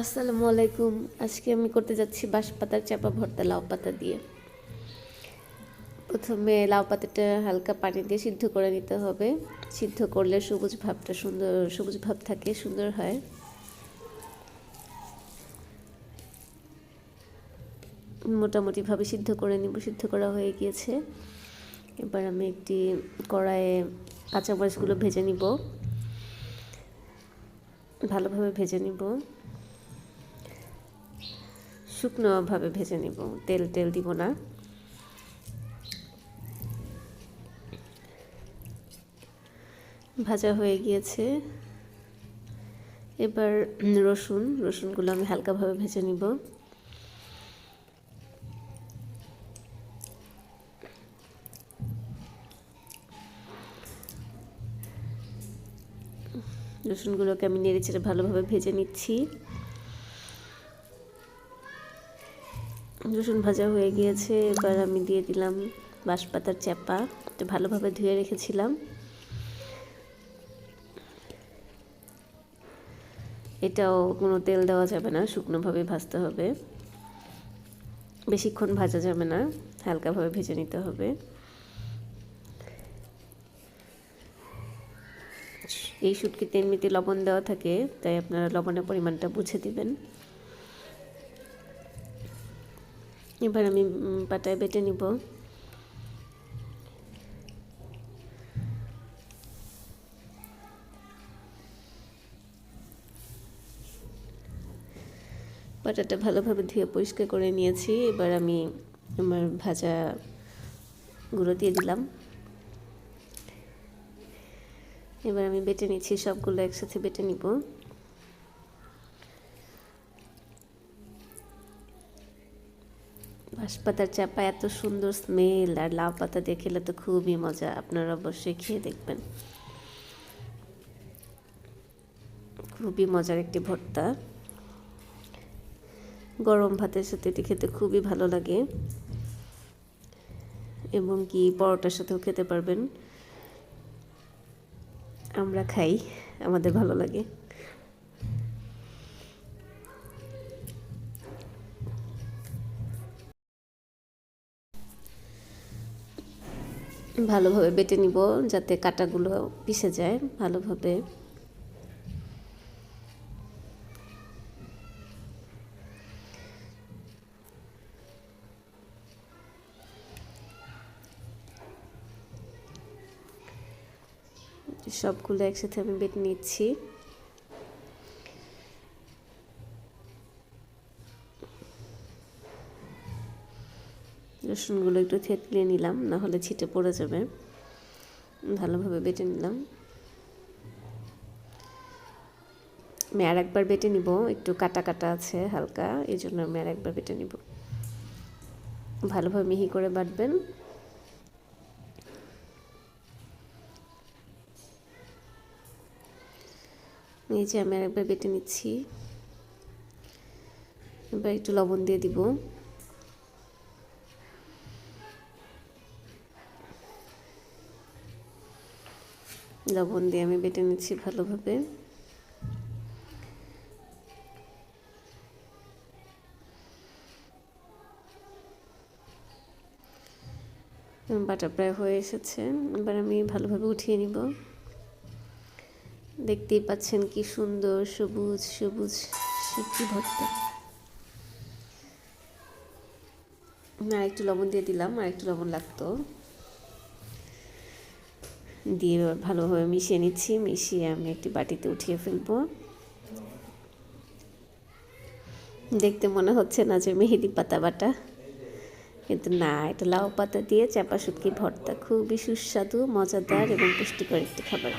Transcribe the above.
আসসালামু আলাইকুম। আজকে আমি করতে যাচ্ছি বাঁশপাতার চাপা ভর্তা লাউ পাতা দিয়ে। প্রথমে লাউ পাতাটা হালকা পানি দিয়ে সিদ্ধ করে নিতে হবে। সিদ্ধ করলে সবুজ ভাব থাকে, সুন্দর হয়। মোটামুটিভাবে সিদ্ধ করে নিব। সিদ্ধ করা হয়ে গিয়েছে। এবার আমি একটি কড়াইয়ে কাঁচামরিচগুলো ভেজে নিব, ভালোভাবে ভেজে নিব, শুকনোভাবে ভেজে নিব, তেল দিব না। ভাজা হয়ে গিয়েছে। এবার রসুনগুলো আমি হালকাভাবে ভেজে নিব। রসুনগুলোকে আমি নেড়েচেড়ে ভালোভাবে ভেজে নিচ্ছি। রসুন ভাজা হয়ে গিয়েছে। এবার আমি দিয়ে দিলাম বাঁশপাতার চাপা, তো ভালোভাবে ধুয়ে রেখেছিলাম। এটাও কোনো তেল দেওয়া যাবে না, শুকনোভাবে ভাজতে হবে। বেশিক্ষণ ভাজা যাবে না, হালকাভাবে ভেজে নিতে হবে। এই শুটকিতে এমনিতে লবণ দেওয়া থাকে, তাই আপনারা লবণের পরিমাণটা বুঝে দিবেন। এবার আমি পাটায় বেটে নিব। পাটাটা ভালোভাবে ধুয়ে পরিষ্কার করে নিয়েছি। এবার আমি আমার ভাজাগুলো দিয়ে দিলাম। এবার আমি বেটে নিচ্ছি, সবগুলো একসাথে বেটে নিব। বাঁশপাতার চাপা এত সুন্দর স্মেল, আর লাউ পাতা দিয়ে খেলে তো খুবই মজা। আপনারা অবশ্যই খেয়ে দেখবেন। খুবই মজার একটি ভর্তা। গরম ভাতের সাথে এটি খেতে খুবই ভালো লাগে, এবং কি পরোটার সাথেও খেতে পারবেন। আমরা খাই, আমাদের ভালো লাগে। ভালোভাবে বেটে নিব যাতে কাঁটাগুলো পিষে যায় ভালোভাবে। সবগুলো একসাথে আমি বেটে নিচ্ছি। রসুনগুলো একটু থেতলিয়ে নিলাম, না হলে ছিটে পড়ে যাবে। ভালোভাবে বেটে নিলাম। আমি আর একবার বেটে নিব, একটু কাটা কাটা আছে হালকা, এই জন্য আমি আর একবার বেটে নিব। ভালোভাবে মিহি করে বাটবেন। এই যে আমি আর একবার বেটে নিচ্ছি। এবার একটু লবণ দিয়ে দিব। লবণ দিয়ে আমি বেটে নিচ্ছি ভালোভাবে। বাটা প্রায় হয়ে এসেছে। এবার আমি ভালোভাবে উঠিয়ে নিব। দেখতেই পাচ্ছেন কি সুন্দর সবুজ সবুজ শুটকি ভর্তা। আর একটু লবণ দিয়ে দিলাম, আর একটু লবণ লাগতো। দিয়ে ভালোভাবে মিশিয়ে নিচ্ছি। মিশিয়ে আমি একটি বাটিতে উঠিয়ে ফেলবো। দেখতে মনে হচ্ছে না যে মেহেদি পাতা বাটা, কিন্তু না, এটা লাউ পাতা দিয়ে চাপা শুটকি ভর্তা। খুবই সুস্বাদু, মজাদার এবং পুষ্টিকর একটি খাবার।